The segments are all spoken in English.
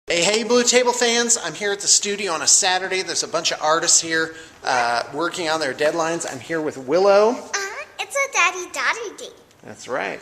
Hey, Blue Table fans, I'm here at the studio on a Saturday. There's a bunch of artists here working on their deadlines. I'm here with Willow. It's a daddy day. That's right.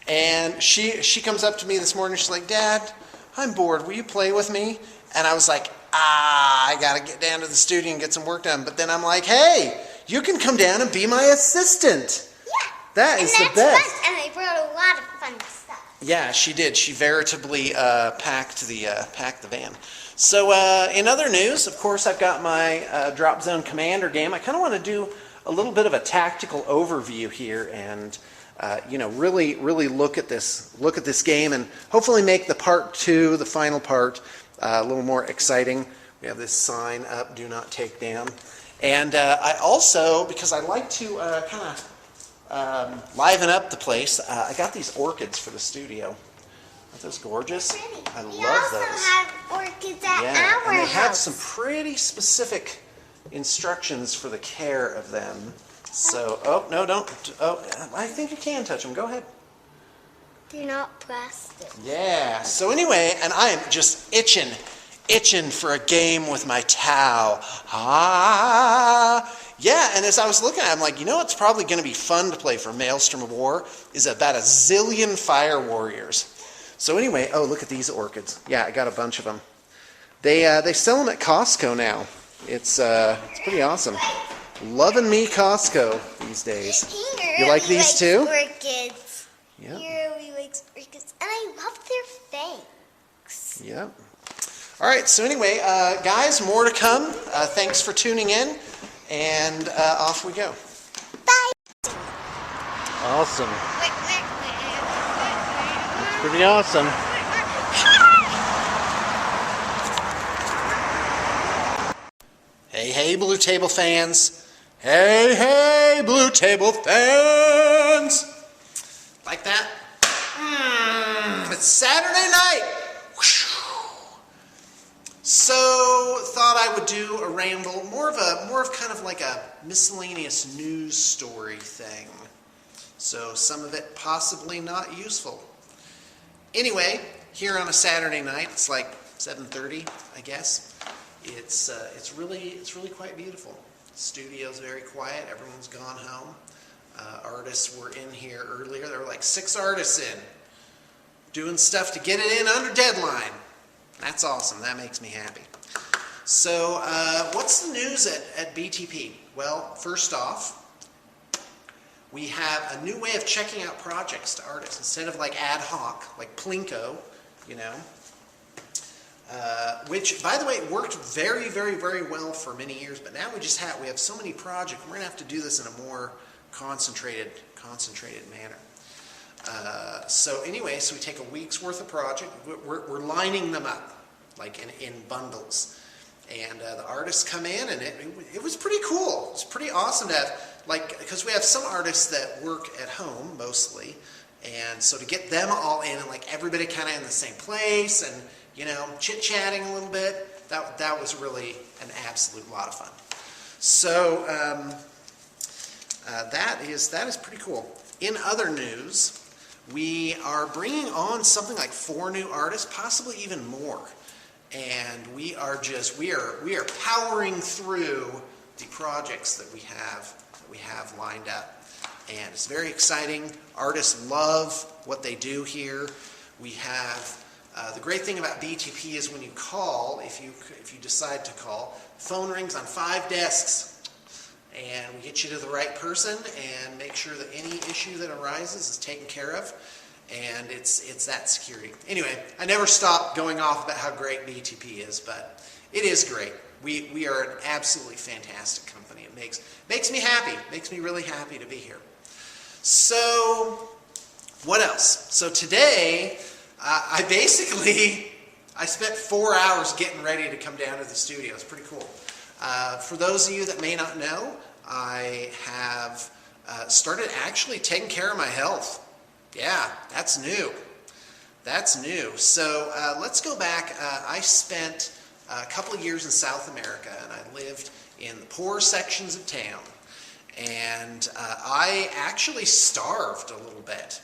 And she comes up to me this morning. She's like, Dad, I'm bored. Will you play with me? And I was like, I got to get down to the studio and get some work done. But then I'm like, hey, you can come down and be my assistant. Yeah. That is the best. Fun. And I brought a lot of fun stuff. Yeah, she did. She veritably packed the van. So in other news, of course, I've got my Drop Zone Commander game. I kind of want to do a little bit of a tactical overview here, and really look at this game, and hopefully make the part 2, the final part, a little more exciting. We have this sign up: "Do not take down." And I also, because I like to kind of liven up the place, I got these orchids for the studio. Aren't those gorgeous? I love those. We also have orchids at our house. And they have some pretty specific instructions for the care of them. So, oh, no, don't. Oh, I think you can touch them. Go ahead. They're not plastic. Yeah. So anyway, and I am just itching for a game with my Tau. Yeah, and as I was looking at it, I'm like, you know what's probably going to be fun to play for Maelstrom of War is about a zillion Fire Warriors. So anyway, oh, look at these orchids. Yeah, I got a bunch of them. They sell them at Costco now. It's pretty awesome. Loving me Costco these days. He You like these too? Orchids. Yeah. He really likes orchids, and I love their fangs. Yeah. All right, so anyway, guys, more to come. Thanks for tuning in, and off we go. Bye. Awesome. That's pretty awesome. Hey, Blue Table fans. Hey, Blue Table fans. Like that? It's Saturday night. So thought I would do a ramble, more of kind of like a miscellaneous news story thing. So some of it possibly not useful. Anyway, here on a Saturday night, it's like 7:30, I guess. It's really quite beautiful. The studio's very quiet. Everyone's gone home. Artists were in here earlier. There were like 6 artists in, doing stuff to get it in under deadline. That's awesome. That makes me happy. So what's the news at BTP? Well, first off, we have a new way of checking out projects to artists. Instead of like ad hoc, like Plinko, which, by the way, worked very well for many years, but now we have so many projects, we're going to have to do this in a more concentrated manner. So anyway, so we take a week's worth of project, we're lining them up, like in bundles. And the artists come in, and it was pretty cool. It's pretty awesome to have, because we have some artists that work at home mostly, and so to get them all in, and like everybody kind of in the same place, and chit-chatting a little bit, that was really an absolute lot of fun. So that is pretty cool. In other news, we are bringing on something like 4 new artists, possibly even more. And we are powering through the projects that we have lined up. And it's very exciting. Artists love what they do here. We have the great thing about BTP is when you call, if you decide to call, the phone rings on 5 desks. And we get you to the right person and make sure that any issue that arises is taken care of. And it's that security. Anyway, I never stop going off about how great BTP is, but it is great. We are an absolutely fantastic company. It makes me happy. Makes me really happy to be here. So, what else? So today, I spent 4 hours getting ready to come down to the studio. It's pretty cool. For those of you that may not know, I have started actually taking care of my health. Yeah, that's new. So let's go back. I spent a couple of years in South America, and I lived in the poor sections of town. And I actually starved a little bit.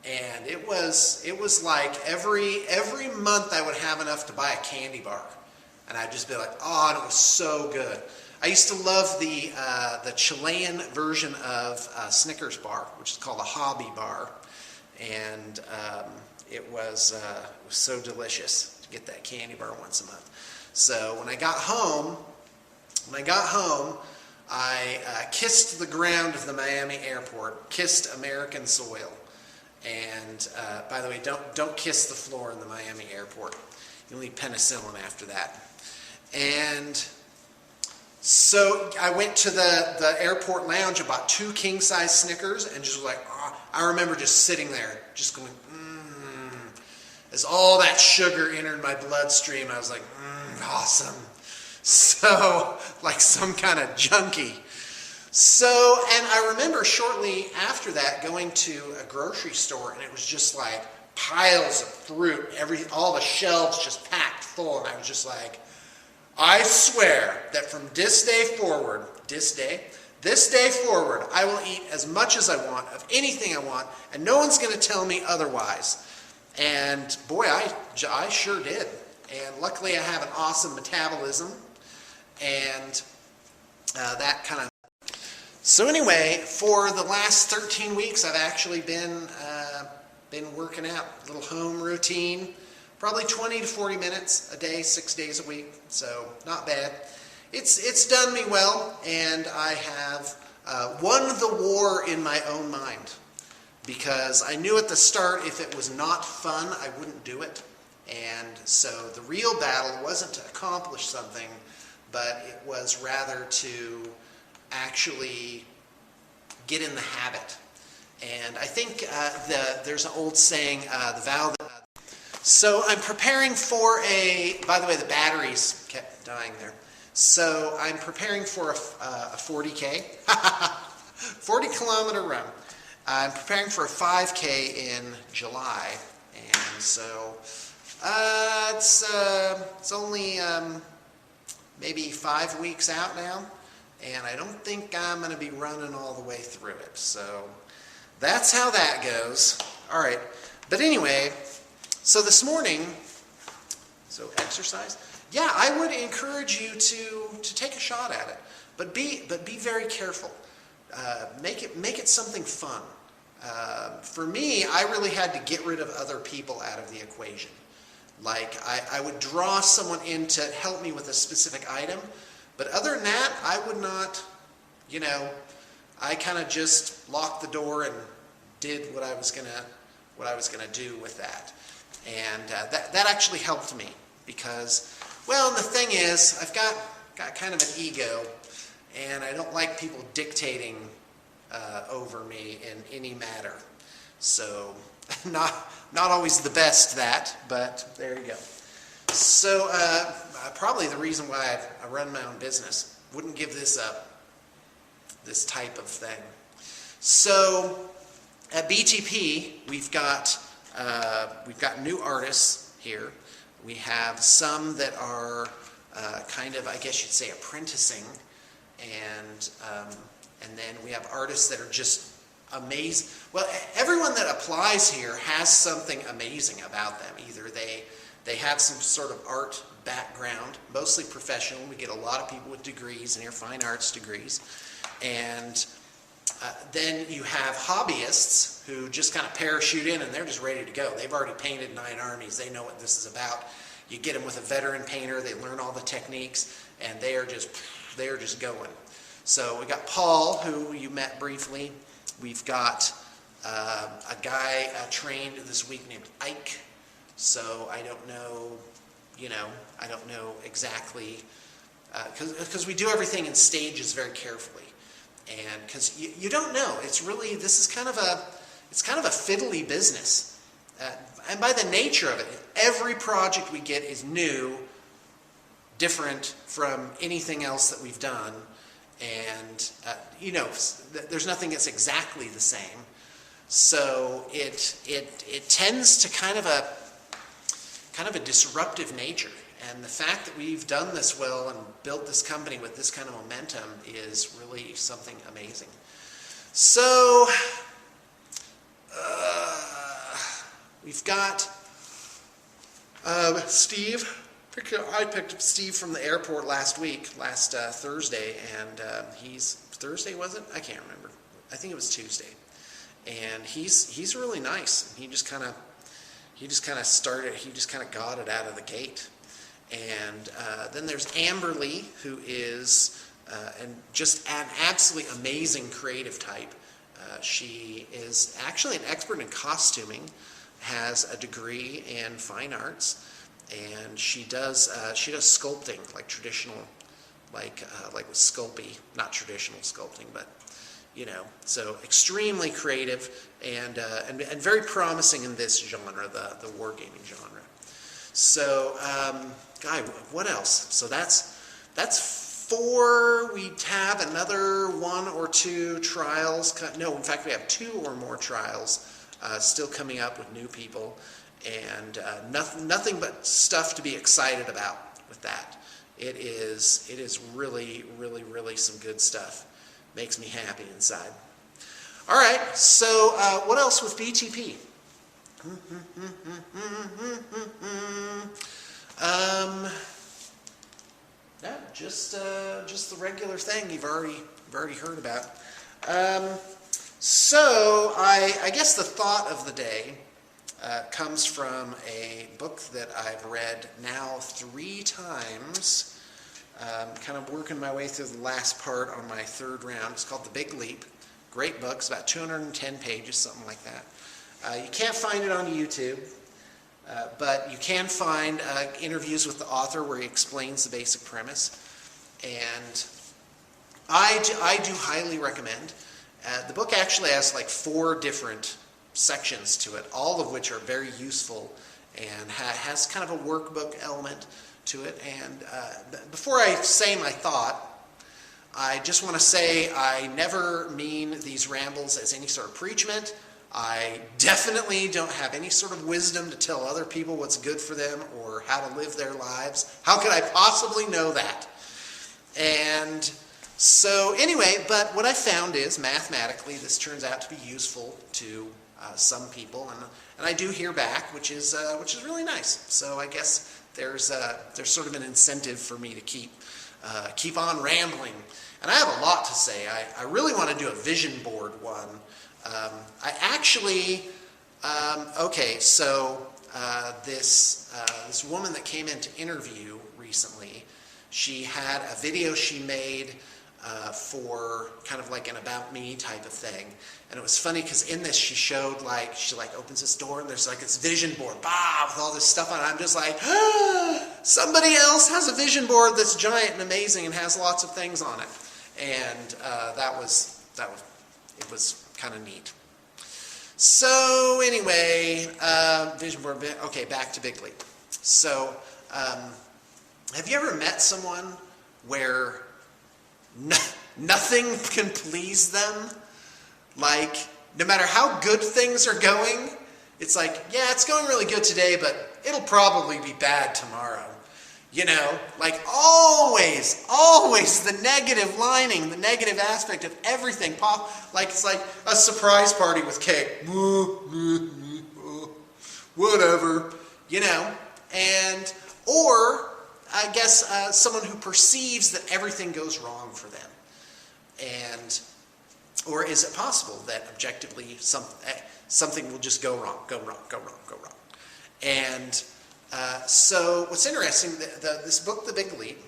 And it was like every month I would have enough to buy a candy bar. And I'd just be like, oh, and it was so good. I used to love the Chilean version of Snickers bar, which is called a hobby bar. And it was so delicious to get that candy bar once a month. So when I got home, I kissed the ground of the Miami airport, kissed American soil. And by the way, don't kiss the floor in the Miami airport. You'll need penicillin after that. And so I went to the airport lounge, I bought 2 king-size Snickers, and just was like, oh, I remember just sitting there, just going, As all that sugar entered my bloodstream, I was like, awesome. So, like some kind of junkie. So, and I remember shortly after that going to a grocery store, and it was just like piles of fruit, all the shelves just packed full, and I was just like, I swear that from this day forward, I will eat as much as I want of anything I want, and no one's going to tell me otherwise. And boy, I sure did. And luckily I have an awesome metabolism, and that kind of... So anyway, for the last 13 weeks, I've actually been working out, a little home routine, probably 20 to 40 minutes a day, 6 days a week, so not bad. It's done me well, and I have won the war in my own mind, because I knew at the start if it was not fun, I wouldn't do it. And so the real battle wasn't to accomplish something, but it was rather to actually get in the habit. And I think there's an old saying, the vow that... So I'm preparing for by the way, the batteries kept dying there. So I'm preparing for a 40K, 40 kilometer run. I'm preparing for a 5K in July, and so it's only maybe 5 weeks out now, and I don't think I'm going to be running all the way through it. So that's how that goes. All right, but anyway, so this morning, exercise. Yeah, I would encourage you to take a shot at it, but be very careful. Make it something fun. For me, I really had to get rid of other people out of the equation. Like, I would draw someone in to help me with a specific item, but other than that, I would not, I kind of just locked the door and did what I was gonna do with that. And that actually helped me, because, well, the thing is, I've got kind of an ego, and I don't like people dictating over me in any matter. So not always the best, but there you go. So probably the reason why I run my own business, wouldn't give this up, this type of thing. So at BTP, we've got new artists here. We have some that are kind of, I guess you'd say, apprenticing, and then we have artists that are just amazing. Well, everyone that applies here has something amazing about them. Either they have some sort of art background, mostly professional. We get a lot of people with degrees in here, fine arts degrees. And then you have hobbyists who just kind of parachute in and they're just ready to go. They've already painted 9 armies. They know what this is about. You get them with a veteran painter. They learn all the techniques, and they are just going. So we got Paul, who you met briefly. We've got a guy trained this week named Ike. So I don't know, I don't know exactly, because we do everything in stages very carefully. And because you don't know, this is kind of a fiddly business. And by the nature of it, every project we get is new, different from anything else that we've done. And, there's nothing that's exactly the same. So it tends to kind of a disruptive nature. And the fact that we've done this well and built this company with this kind of momentum is really something amazing. So, We've got Steve. I picked up Steve from the airport last Thursday, and Thursday, was it? I can't remember. I think it was Tuesday. And he's really nice. He just kind of got it out of the gate. And then there's Amberly, who is just an absolutely amazing creative type. She is actually an expert in costuming, has a degree in fine arts, and she does sculpting, like traditional, like with Sculpey, not traditional sculpting, but so extremely creative and very promising in this genre, the wargaming genre. So, what else? So that's 4. We have another 1 or 2 trials. No, in fact, we have 2 or more trials still coming up with new people, and nothing but stuff to be excited about with that. It is really, really, really some good stuff. Makes me happy inside. All right, so what else with BTP? No, just the regular thing you've already heard about. So I guess the thought of the day comes from a book that I've read now 3 times. Kind of working my way through the last part on my 3rd round. It's called The Big Leap. Great book. It's about 210 pages, something like that. You can't find it on YouTube, but you can find interviews with the author where he explains the basic premise. And I do highly recommend. The book actually has like 4 different sections to it, all of which are very useful and has kind of a workbook element to it. And before I say my thought, I just want to say I never mean these rambles as any sort of preachment. I definitely don't have any sort of wisdom to tell other people what's good for them or how to live their lives. How could I possibly know that? And so anyway, but what I found is mathematically this turns out to be useful to some people, and I do hear back, which is really nice. So I guess there's sort of an incentive for me to keep on rambling. And I have a lot to say. I really want to do a vision board one. I actually, so this woman that came in to interview recently, she had a video she made for kind of like an about me type of thing. And it was funny because in this she showed she opens this door and there's like this vision board, with all this stuff on it. I'm just like, somebody else has a vision board that's giant and amazing and has lots of things on it. And it was kind of neat. So anyway, vision board, okay, back to Big Leap. So have you ever met someone where nothing can please them? Like, no matter how good things are going, it's like, yeah, it's going really good today, but it'll probably be bad tomorrow. Like always the negative lining, the negative aspect of everything. Like it's like a surprise party with cake. Whatever, and, or I guess someone who perceives that everything goes wrong for them. And, or is it possible that objectively something will just go wrong. And so what's interesting, this book, The Big Leap,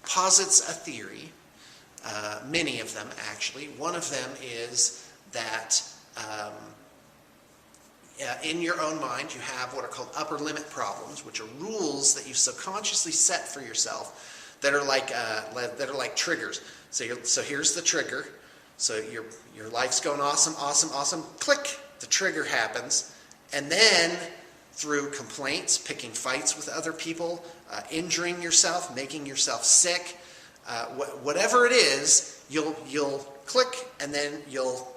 posits a theory, many of them actually. One of them is that in your own mind you have what are called upper limit problems, which are rules that you subconsciously set for yourself that are like triggers. So here's the trigger. So your life's going awesome. Click, the trigger happens, and then through complaints, picking fights with other people, injuring yourself, making yourself sick, whatever it is, you'll click, and then you'll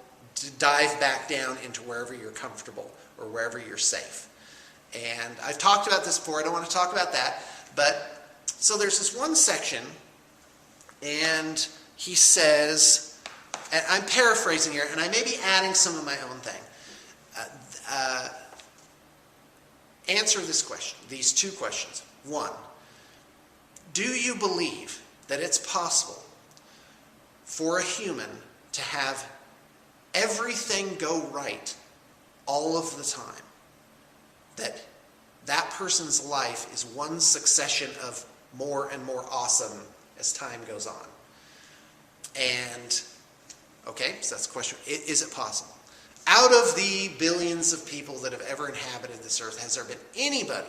dive back down into wherever you're comfortable or wherever you're safe. And I've talked about this before. I don't want to talk about that. But so there's this one section, and he says, and I'm paraphrasing here, and I may be adding some of my own thing. answer this question, these two questions. One, do you believe that it's possible for a human to have everything go right all of the time? That person's life is one succession of more and more awesome as time goes on. And, okay, so that's the question. Is it possible? Out of the billions of people that have ever inhabited this earth, has there been anybody,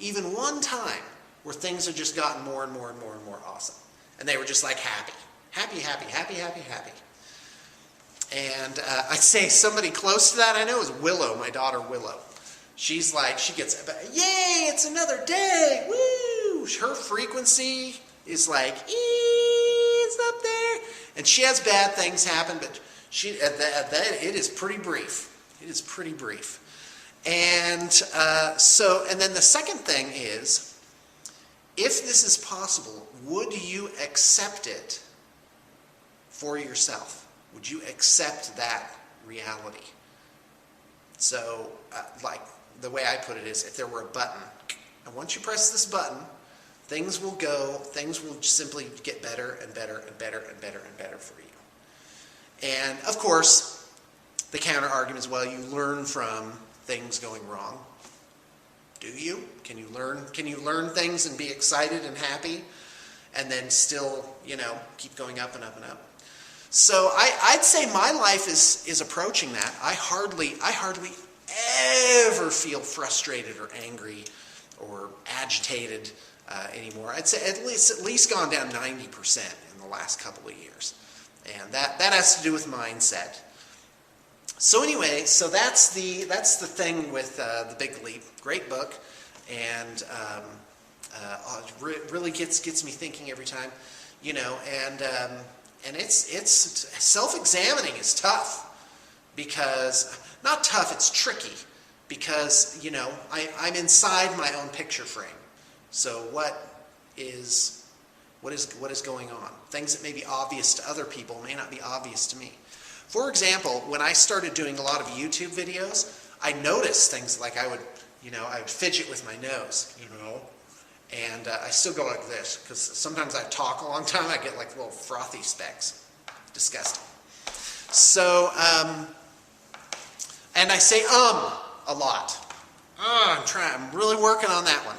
even one time, where things have just gotten more and more and more and more awesome? And they were just like happy. Happy, happy, happy, happy, happy. And I'd say somebody close to that I know is Willow, my daughter Willow. She's like, she gets, yay, it's another day, woo! Her frequency is like, it's up there. And she has bad things happen, but it is pretty brief. It is pretty brief. And and then the second thing is, if this is possible, would you accept it for yourself? Would you accept that reality? So, like the way I put it is, if there were a button, and once you press this button, things will simply get better and better and better and better and better for you. And of course, the counter argument is, well, you learn from things going wrong. Do you? Can you learn things and be excited and happy, and then still, keep going up and up and up? So I'd say my life is approaching that. I hardly ever feel frustrated or angry or agitated anymore. I'd say at least gone down 90% in the last couple of years, and that has to do with mindset. So anyway, so that's the thing with The Big Leap. Great book, and really gets me thinking every time, and it's self-examining is tough, because not tough, it's tricky, because I'm inside my own picture frame. So what is going on? Things that may be obvious to other people may not be obvious to me. For example, when I started doing a lot of YouTube videos, I noticed things like I would fidget with my nose, and I still go like this, because sometimes I talk a long time, I get like little frothy specks. Disgusting. So, and I say a lot. I'm really working on that one.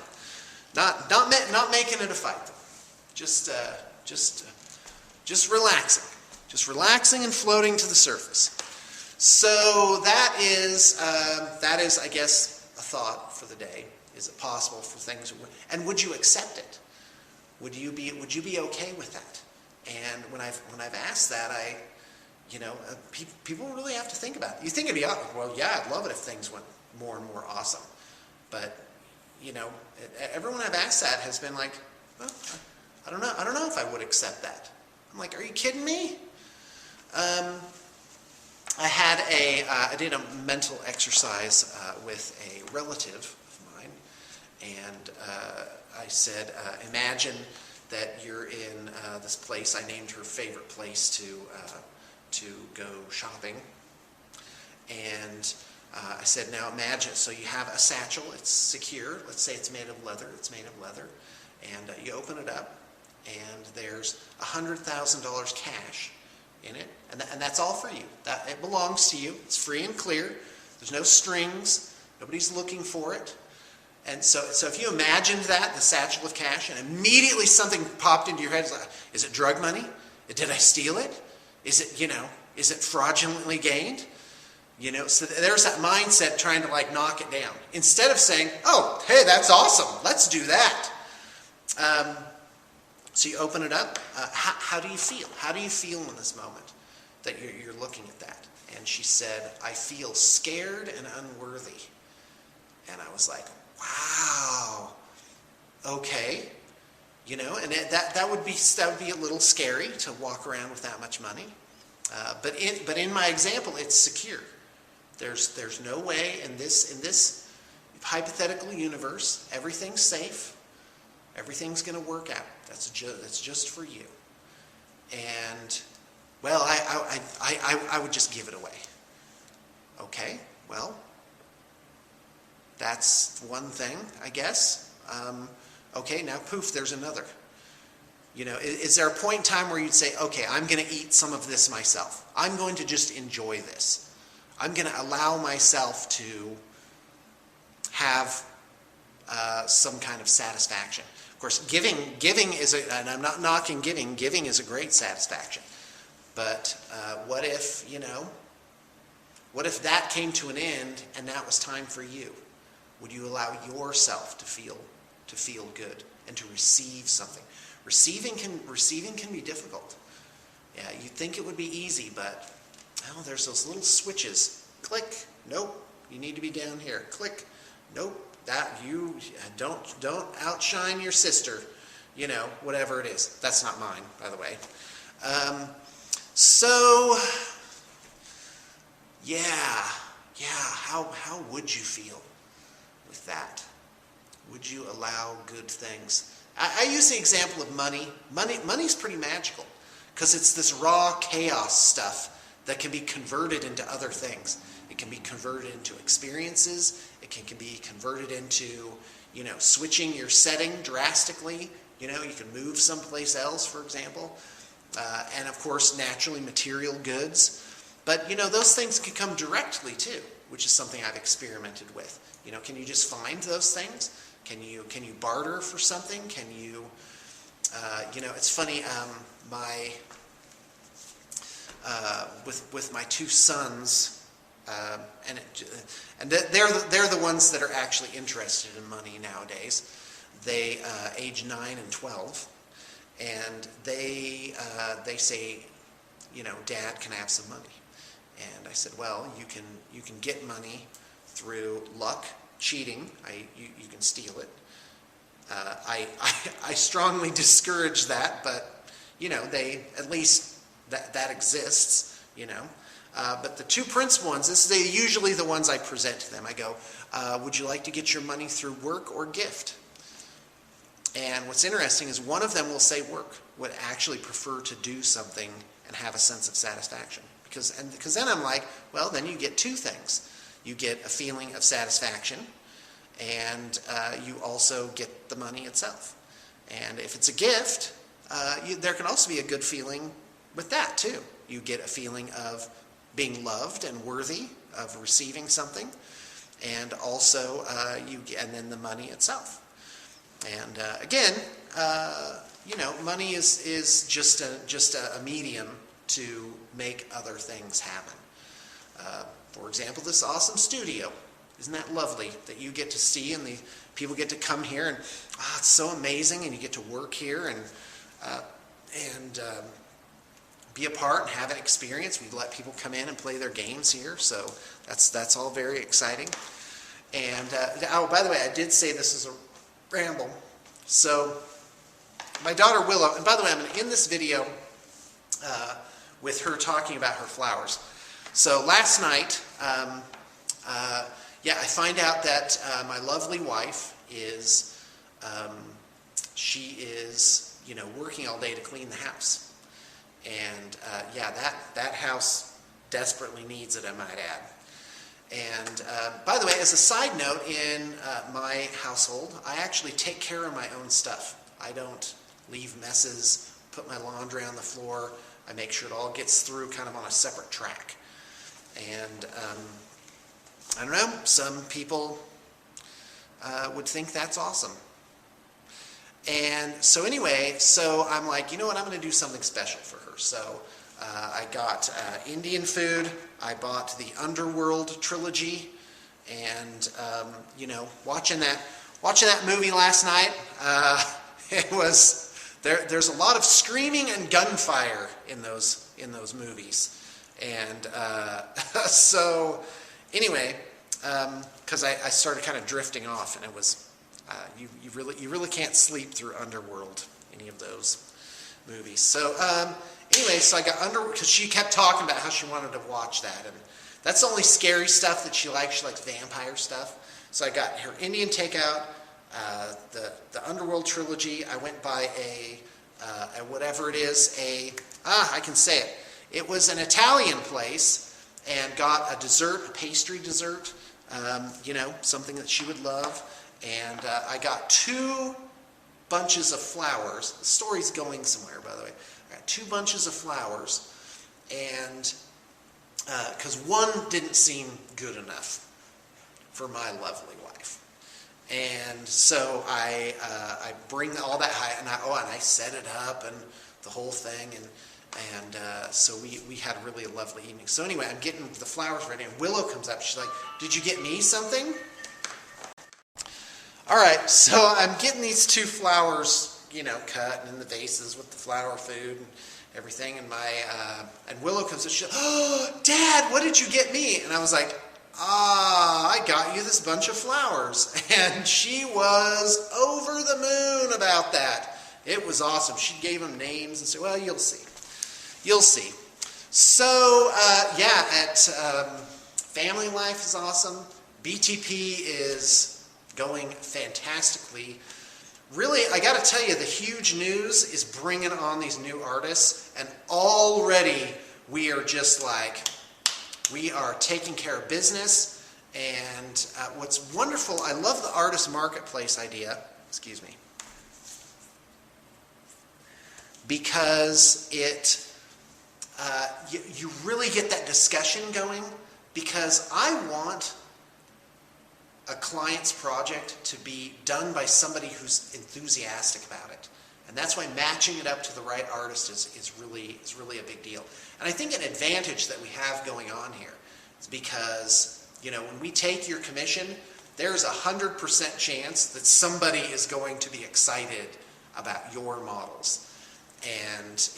Not making it a fight, though. Just relaxing. Just relaxing and floating to the surface. So that is, I guess, a thought for the day. Is it possible for things? And would you accept it? Would you be okay with that? And when I've asked that, people really have to think about it. You think it'd be, well, yeah, I'd love it if things went more and more awesome. But everyone I've asked that has been like, well, I don't know if I would accept that. I'm like, are you kidding me? I did a mental exercise with a relative of mine, and I said, imagine that you're in this place. I named her favorite place to go shopping, and I said, now imagine, so you have a satchel, it's secure, let's say it's made of leather, and you open it up, and there's $100,000 cash in it, and that's all for you. It belongs to you. It's free and clear. There's no strings. Nobody's looking for it. And so if you imagined that, the satchel of cash, and immediately something popped into your head, like, is it drug money? Did I steal it? Is it fraudulently gained? So there's that mindset trying to knock it down. Instead of saying, oh, hey, that's awesome. Let's do that. So you open it up. How do you feel? How do you feel in this moment that you're looking at that? And she said, I feel scared and unworthy. And I was like, wow, okay. And that would be a little scary to walk around with that much money. But in my example, it's secure. There's no way in this hypothetical universe, everything's safe. Everything's going to work out. That's just for you. And, well, I would just give it away. Okay, well, That's one thing, I guess. Okay, now poof, there's another. You know, is there a point in time where you'd say, okay, I'm going to eat some of this myself. I'm going to just enjoy this. I'm going to allow myself to have some kind of satisfaction. Of course, giving is, and I'm not knocking giving is a great satisfaction. But what if, you know, what if that came to an end and now it was time for you? Would you allow yourself to feel good and to receive something? Receiving can be difficult. Yeah, you'd think it would be easy, but well, there's those little switches. Click. Nope. You need to be down here. Click. Nope. That you don't outshine your sister. You know, whatever it is. That's not mine, by the way. So yeah. How would you feel with that? Would you allow good things? I use the example of money. Money's pretty magical because it's this raw chaos stuff that can be converted into other things. It can be converted into experiences. It can be converted into, you know, switching your setting drastically. You know, you can move someplace else, for example. And of course, naturally, material goods. But, you know, those things can come directly too, which is something I've experimented with. You know, can you just find those things? Can you barter for something? Can you, you know, it's funny, with my two sons, and they're the ones that are actually interested in money nowadays. They age 9 and 12, and they say, you know, Dad, can I have some money? And I said, well, you can get money through luck, cheating. You can steal it. I strongly discourage that, but you know, they at least that exists. You know, but the two principal ones, this is usually the ones I present to them. I go, would you like to get your money through work or gift? And what's interesting is one of them will say work, would actually prefer to do something and have a sense of satisfaction. Because then I'm like, well, then you get two things. You get a feeling of satisfaction, and you also get the money itself. And if it's a gift, there can also be a good feeling with that too. You get a feeling of being loved and worthy of receiving something, and also and then the money itself. And again, you know, money is just a medium to make other things happen. For example, this awesome studio. Isn't that lovely that you get to see and the people get to come here and it's so amazing, and you get to work here and be a part and have an experience. We let people come in and play their games here, so that's all very exciting. And oh, by the way, I did say this is a ramble. So my daughter Willow, and by the way, I'm going to end this video with her talking about her flowers. So last night, I find out that my lovely wife is, she is, you know, working all day to clean the house. And that house desperately needs it, I might add. And by the way, as a side note, in my household, I actually take care of my own stuff. I don't leave messes, put my laundry on the floor. I make sure it all gets through kind of on a separate track. And I don't know, some people would think that's awesome. And so anyway, so I'm like, you know what, I'm going to do something special for her. So I got Indian food, I bought the Underworld trilogy, and you know, watching that movie last night, it was there's a lot of screaming and gunfire in those movies. And so anyway, because I started kind of drifting off, and it was you really can't sleep through Underworld, any of those movies. So anyway, so I got Underworld because she kept talking about how she wanted to watch that, and that's the only scary stuff that she likes. She likes vampire stuff. So I got her Indian Takeout, the Underworld trilogy. I went by a whatever it is, I can say it. It was an Italian place, and got a dessert, a pastry dessert, you know, something that she would love. And I got 2 bunches of flowers. The story's going somewhere, by the way. I got 2 bunches of flowers, and because one didn't seem good enough for my lovely wife. And so I bring all that and I set it up and the whole thing, and so we had really a lovely evening. So anyway, I'm getting the flowers ready, and Willow comes up. She's like, "Did you get me something?" All right, so I'm getting these 2 flowers, you know, cut and in the vases with the flower food and everything. And and Willow comes up. She's like, "Oh, Dad, what did you get me?" And I was like, I got you this bunch of flowers. And she was over the moon about that. It was awesome. She gave them names and said, "Well, you'll see. You'll see." So, yeah, family life is awesome. BTP is going fantastically. Really, I got to tell you, the huge news is bringing on these new artists, and already we are just like, we are taking care of business. And what's wonderful, I love the artist marketplace idea, excuse me, because you really get that discussion going, because I want a client's project to be done by somebody who's enthusiastic about it. And that's why matching it up to the right artist is really a big deal. And I think an advantage that we have going on here is because, you know, when we take your commission, there's 100% chance that somebody is going to be excited about your models. And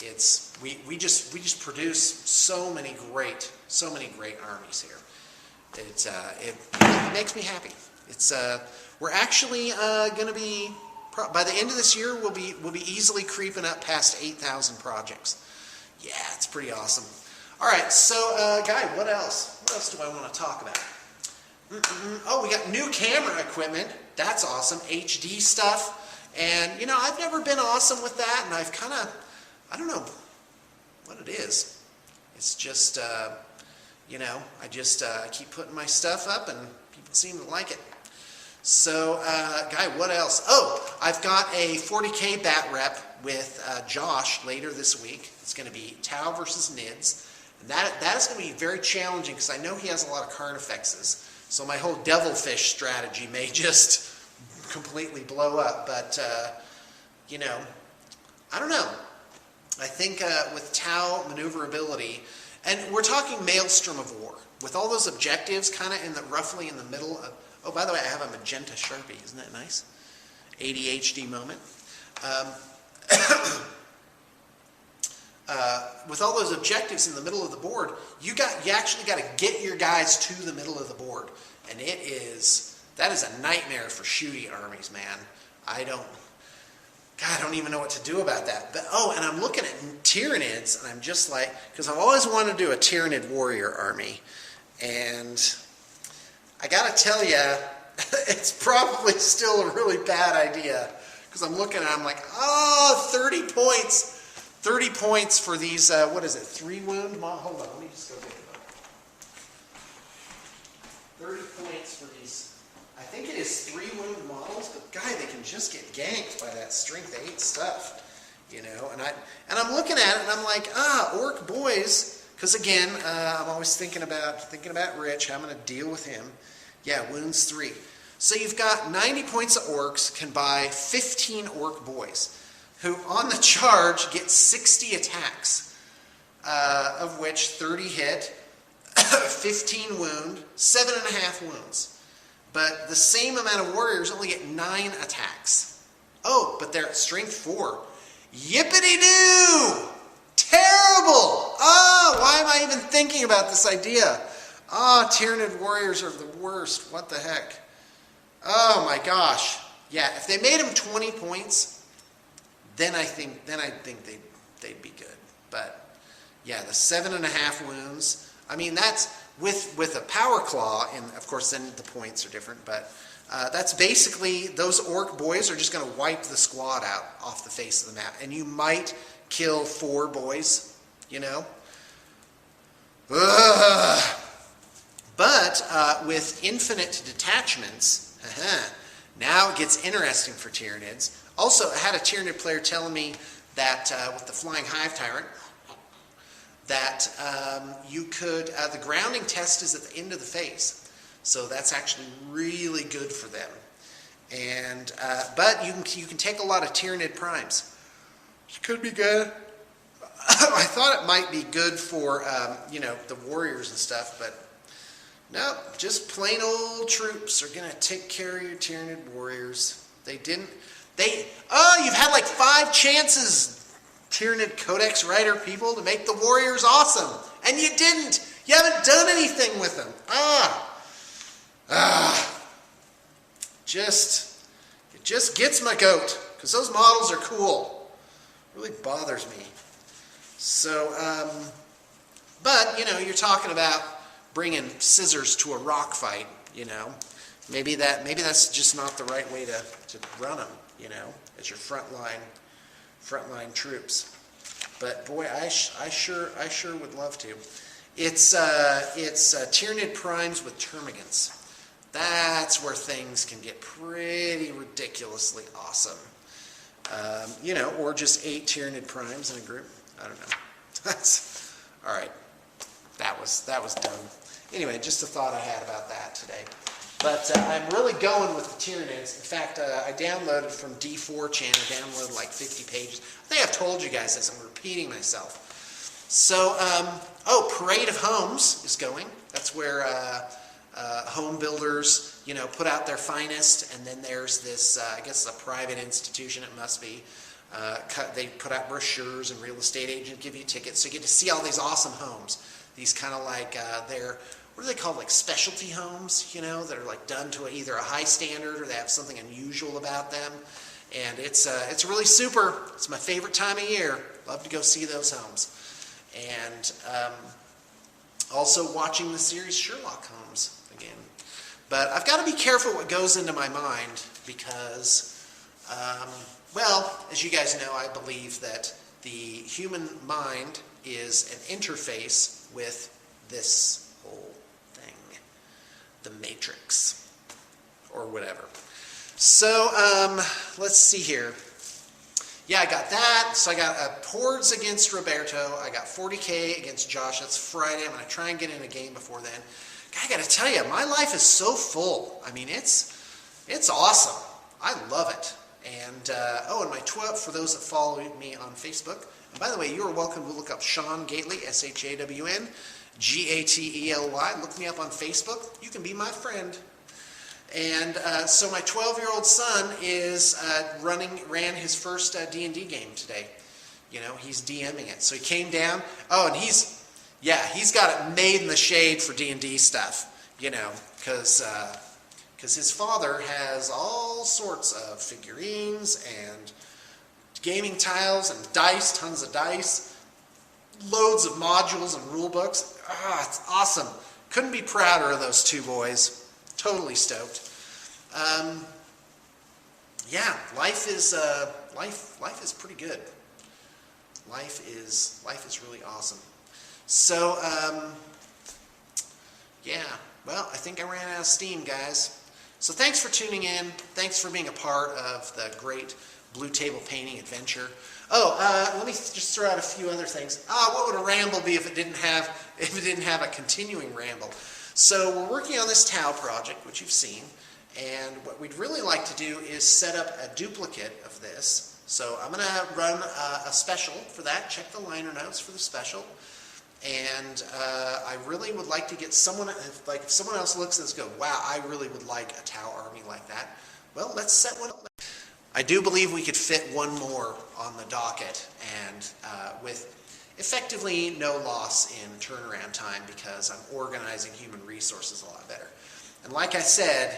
we just produce so many great armies here. It makes me happy. We're actually going to be, by the end of this year, we'll be easily creeping up past 8,000 projects. Yeah, it's pretty awesome. All right, so Guy, what else? What else do I want to talk about? Oh, we got new camera equipment. That's awesome. HD stuff. And, you know, I've never been awesome with that, and I've kind of, I don't know what it is. It's just, you know, I just keep putting my stuff up, and people seem to like it. So, Guy, what else? Oh, I've got a 40K bat rep with Josh later this week. It's going to be Tau versus Nids. And that is going to be very challenging because I know he has a lot of Carnifexes. So my whole devilfish strategy may just completely blow up. But, you know, I don't know. I think with Tau maneuverability, and we're talking Maelstrom of War, with all those objectives kind of roughly in the middle of, oh, by the way, I have a magenta Sharpie. Isn't that nice? ADHD moment. With all those objectives in the middle of the board, you actually got to get your guys to the middle of the board. And that is a nightmare for shooty armies, man. I don't even know what to do about that. But, oh, and I'm looking at Tyranids, and I'm just like, because I've always wanted to do a Tyranid warrior army. And I got to tell you, it's probably still a really bad idea. Because I'm looking at it, I'm like, oh, 30 points. 30 points for these, what is it, 3 wound? Hold on, let me just go get it up. 30 points for these, I think it is 3 wound models, but Guy, they can just get ganked by that strength 8 stuff, you know. And I'm looking at it and I'm like, orc boys, because again, I'm always thinking about Rich, how I'm going to deal with him. Yeah, wounds 3. So you've got 90 points of orcs can buy 15 orc boys, who on the charge get 60 attacks, of which 30 hit, 15 wound, 7.5 wounds. But the same amount of warriors only get 9 attacks. Oh, but they're at strength 4. Yippity-doo! Terrible! Why am I even thinking about this idea? Tyranid warriors are the worst. What the heck? Oh my gosh. Yeah, if they made them 20 points, then I think they'd be good. But yeah, the 7.5 wounds. I mean, that's with a power claw, and of course then the points are different. But that's basically, those orc boys are just going to wipe the squad out off the face of the map, and you might kill 4 boys, you know. Ugh. But with infinite detachments, now it gets interesting for Tyranids. Also, I had a Tyranid player telling me that with the Flying Hive Tyrant, that you could, the grounding test is at the end of the phase. So that's actually really good for them. And but you can take a lot of Tyranid primes. It could be good. I thought it might be good for the warriors and stuff, but no, just plain old troops are gonna take care of your Tyranid warriors. You've had like 5 chances, Tyranid Codex writer people, to make the warriors awesome, and you didn't. You haven't done anything with them. It just gets my goat, because those models are cool. It really bothers me. So, but, you're talking about bringing scissors to a rock fight, Maybe that's just not the right way to run them, as your frontline troops. But boy, I sure would love to. It's Tyranid primes with termagants. That's where things can get pretty ridiculously awesome. Or just 8 Tyranid primes in a group. I don't know. That's all right. That was dumb. Anyway, just a thought I had about that today. But I'm really going with the Tyranids. In fact, I downloaded from D4chan. I downloaded like 50 pages. I think I've told you guys this. I'm repeating myself. So, Parade of Homes is going. That's where home builders, put out their finest. And then there's this, I guess it's a private institution, it must be. They put out brochures, and real estate agents give you tickets. So you get to see all these awesome homes. These kind of like, what are they called, like specialty homes, that are like done to either a high standard or they have something unusual about them. And it's really super. It's my favorite time of year. Love to go see those homes. And also watching the series Sherlock Holmes again. But I've got to be careful what goes into my mind because, as you guys know, I believe that the human mind is an interface with this whole thing, the Matrix, or whatever. So, let's see here. Yeah, I got that. So I got Hordes against Roberto. I got 40K against Josh. That's Friday. I'm going to try and get in a game before then. I got to tell you, my life is so full. I mean, it's awesome. I love it. And, and my 12, for those that follow me on Facebook. And by the way, you are welcome to look up Shawn Gately, SHAWN, GATELY. Look me up on Facebook. You can be my friend. And so my 12-year-old son is ran his first D&D game today. He's DMing it. So he came down. Oh, and he's got it made in the shade for D&D stuff, because his father has all sorts of figurines and gaming tiles and dice, tons of dice, loads of modules and rule books. It's awesome. Couldn't be prouder of those 2 boys. Totally stoked. Life is pretty good. Life is really awesome. So, I think I ran out of steam, guys. So thanks for tuning in. Thanks for being a part of the great Blue Table Painting adventure. Let me just throw out a few other things. What would a ramble be if it didn't have a continuing ramble? So we're working on this Tau project, which you've seen, and what we'd really like to do is set up a duplicate of this. So I'm going to run a special for that. Check the liner notes for the special. And I really would like to get someone, if someone else looks at this and goes, wow, I really would like a Tau army like that. Well, let's set one up. I do believe we could fit one more on the docket, and with effectively no loss in turnaround time because I'm organizing human resources a lot better. And like I said,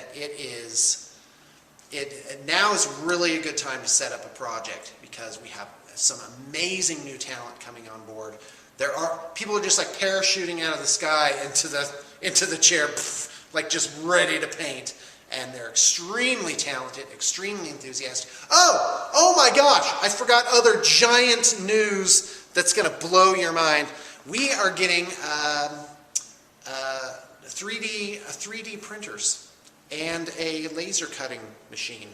now is really a good time to set up a project because we have some amazing new talent coming on board. People are just like parachuting out of the sky into the chair, like just ready to paint. And they're extremely talented, extremely enthusiastic. Oh my gosh, I forgot other giant news that's going to blow your mind. We are getting 3D printers and a laser cutting machine.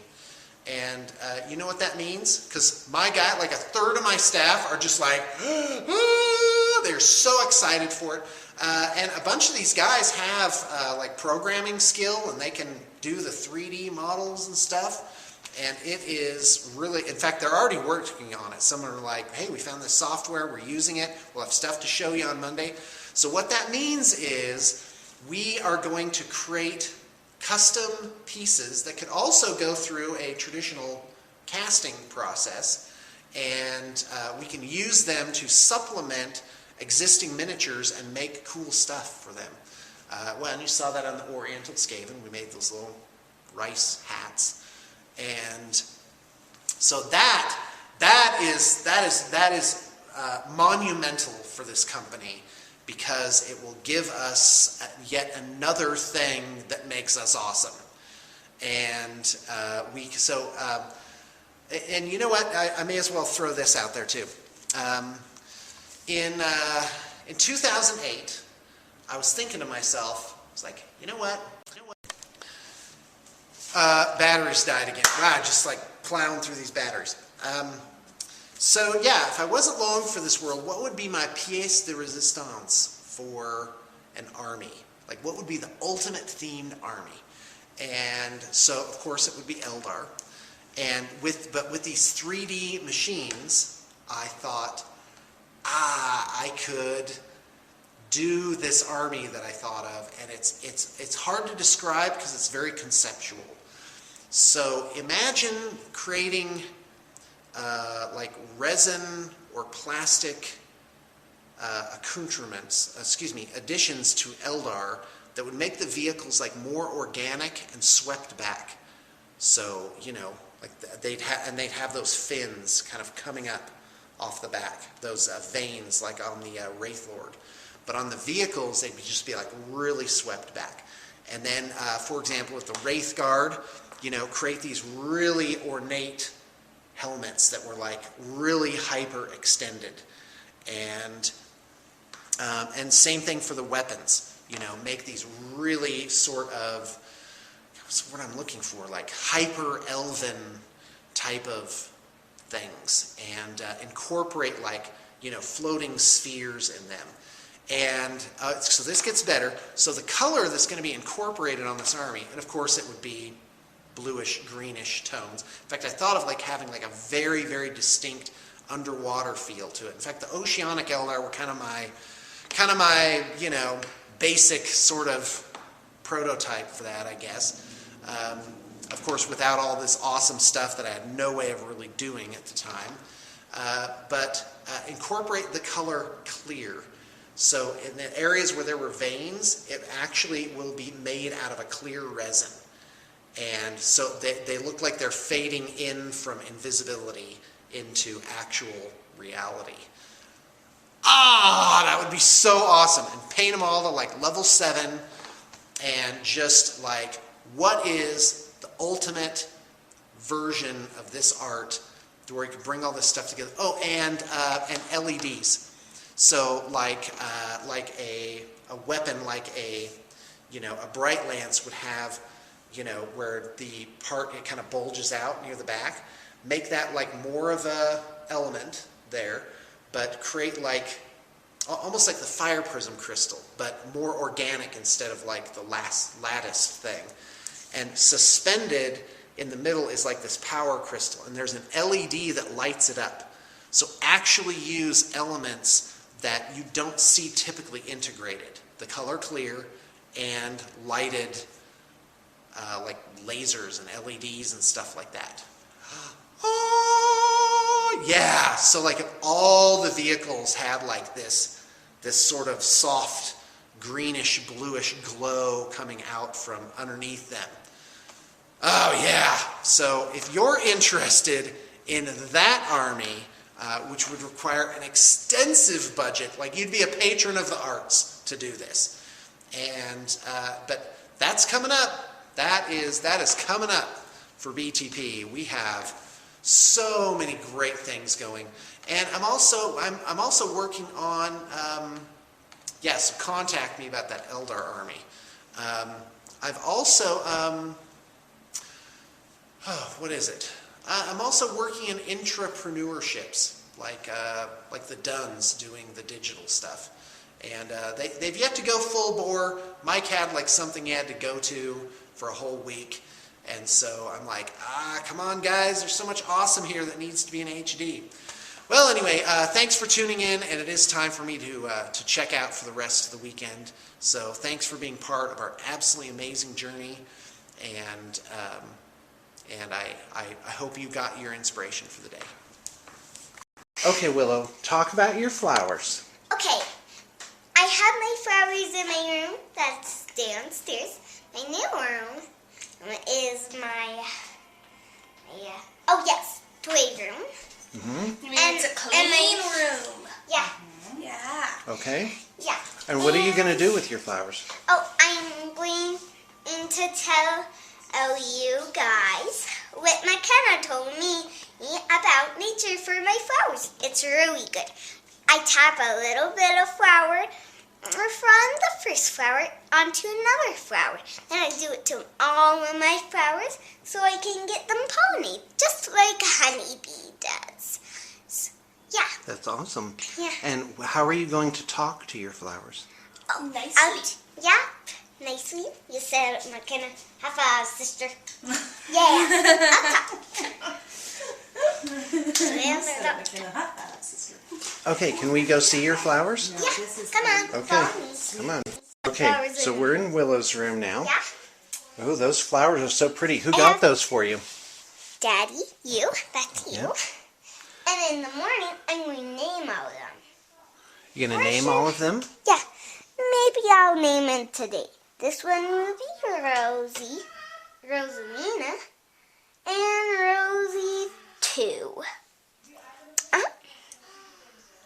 And you know what that means? Because my guy, like a third of my staff are just like, they're so excited for it. And a bunch of these guys have like programming skill, and they can do the 3D models and stuff. And it is really, in fact, they're already working on it. Some are like, hey, we found this software, we're using it, we'll have stuff to show you on Monday. So what that means is we are going to create custom pieces that could also go through a traditional casting process, and we can use them to supplement existing miniatures and make cool stuff for them. Well, and you saw that on the Oriental Skaven. We made those little rice hats. And so that is monumental for this company, because it will give us yet another thing that makes us awesome. And and you know what? I may as well throw this out there too. In 2008, I was thinking to myself, I was like, you know what? Batteries died again. Just like plowing through these batteries. So yeah, if I wasn't long for this world, what would be my pièce de résistance for an army? Like, what would be the ultimate themed army? And so, of course, it would be Eldar. And with these 3D machines, I thought, I could do this army that I thought of, and it's hard to describe because it's very conceptual. So imagine creating like resin or plastic additions to Eldar that would make the vehicles like more organic and swept back. So, you know, like they'd have those fins kind of coming up off the back, those veins like on the Wraith Lord. But on the vehicles, they'd just be like really swept back. And then, for example, with the Wraith Guard, you know, create these really ornate helmets that were like really hyper extended. And same thing for the weapons, you know, make these really sort of, what's what I'm looking for, like hyper elven type of things, and incorporate like, you know, floating spheres in them. And so this gets better. So the color that's going to be incorporated on this army, and of course it would be bluish, greenish tones. In fact, I thought of like having like a very, very distinct underwater feel to it. In fact, the Oceanic Eldar were kind of my, you know, basic sort of prototype for that, I guess. Of course, without all this awesome stuff that I had no way of really doing at the time. But incorporate the color clear. So in the areas where there were veins, it actually will be made out of a clear resin. And so they look like they're fading in from invisibility into actual reality. That would be so awesome. And paint them all to like level 7, and just like, what is the ultimate version of this art where you can bring all this stuff together? Oh, and LEDs. So like a weapon, like a bright lance would have, you know, where the part, it kind of bulges out near the back. Make that like more of a element there, but create like almost like the fire prism crystal, but more organic instead of like the lattice thing. And suspended in the middle is like this power crystal, and there's an LED that lights it up. So actually use elements that you don't see typically integrated. The color clear and lighted like lasers and LEDs and stuff like that. Oh, yeah. So like if all the vehicles had like this sort of soft greenish bluish glow coming out from underneath them. Oh yeah. So if you're interested in that army, which would require an extensive budget, like you'd be a patron of the arts to do this. And but that's coming up. That is coming up for BTP. We have so many great things going, and I'm also working on. So contact me about that Eldar army. I've also, what is it? I'm also working in intrapreneurships, like the Duns doing the digital stuff. And they've yet to go full bore. Mike had like something he had to go to for a whole week. And so I'm like, come on guys, there's so much awesome here that needs to be in HD. Well, anyway, thanks for tuning in, and it is time for me to check out for the rest of the weekend. So thanks for being part of our absolutely amazing journey, and I hope you got your inspiration for the day. Okay, Willow, talk about your flowers. Okay, I have my flowers in my room that's downstairs. My new room is my toy room. Mm-hmm. You mean it's a clean room? Yeah. Mm-hmm. Yeah. Okay. Yeah. And what are you going to do with your flowers? Oh, I'm going to tell you guys what McKenna told me about nature for my flowers. It's really good. I tap a little bit of flour from the first flower onto another flower. Then I do it to all of my flowers so I can get them pollinated, just like a honeybee does. So, yeah. That's awesome. Yeah. And how are you going to talk to your flowers? Oh, nicely. Nicely. You said McKenna. High five, sister. Okay, can we go see your flowers? Yeah, come on. Okay, come on. Okay, so we're in Willow's room now. Yeah. Oh, those flowers are so pretty. Who got those for you? Daddy, you. That's you. Yep. And in the morning, I'm going to name all of them. You're going to name all of them? Yeah. Maybe I'll name them today. This one will be Rosie, Rosalina, and Rosie 2.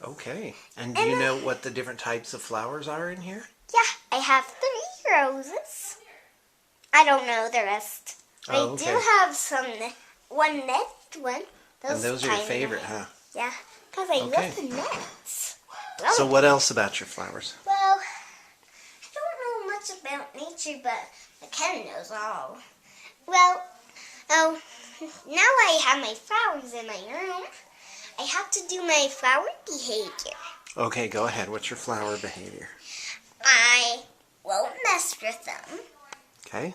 Okay. And do you know what the different types of flowers are in here? Yeah, I have 3 roses. I don't know the rest. Oh, I okay. do have one next one. And those are your favorite, huh? Yeah, because I love the nets. Well, So what else about your flowers? Well, I don't know much about nature, but McKenna knows all. Well, now I have my flowers in my room. I have to do my flower behavior. Okay, go ahead. What's your flower behavior? I won't mess with them. Okay.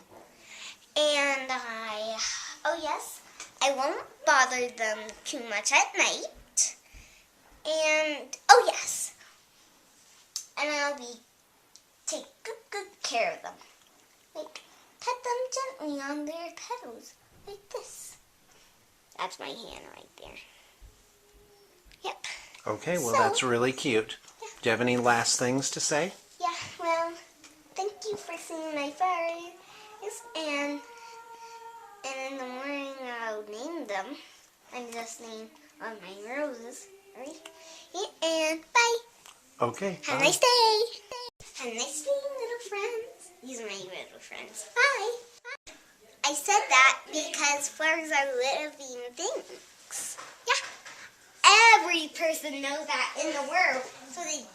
And I won't bother them too much at night. And, and I'll take good care of them. Like, pet them gently on their petals, like this. That's my hand right there. Yep. Okay, well, So- that's really cute. Yeah. Do you have any last things to say? Yeah, well, thank you for seeing my flowers. And in the morning I'll name them. I'm just naming all my roses. Right? And bye. Okay. Have a bye. nice day. Have a nice day, little friends. These are my little friends. Bye. I said that because flowers are living things. Yeah. Every person knows that in the world. So they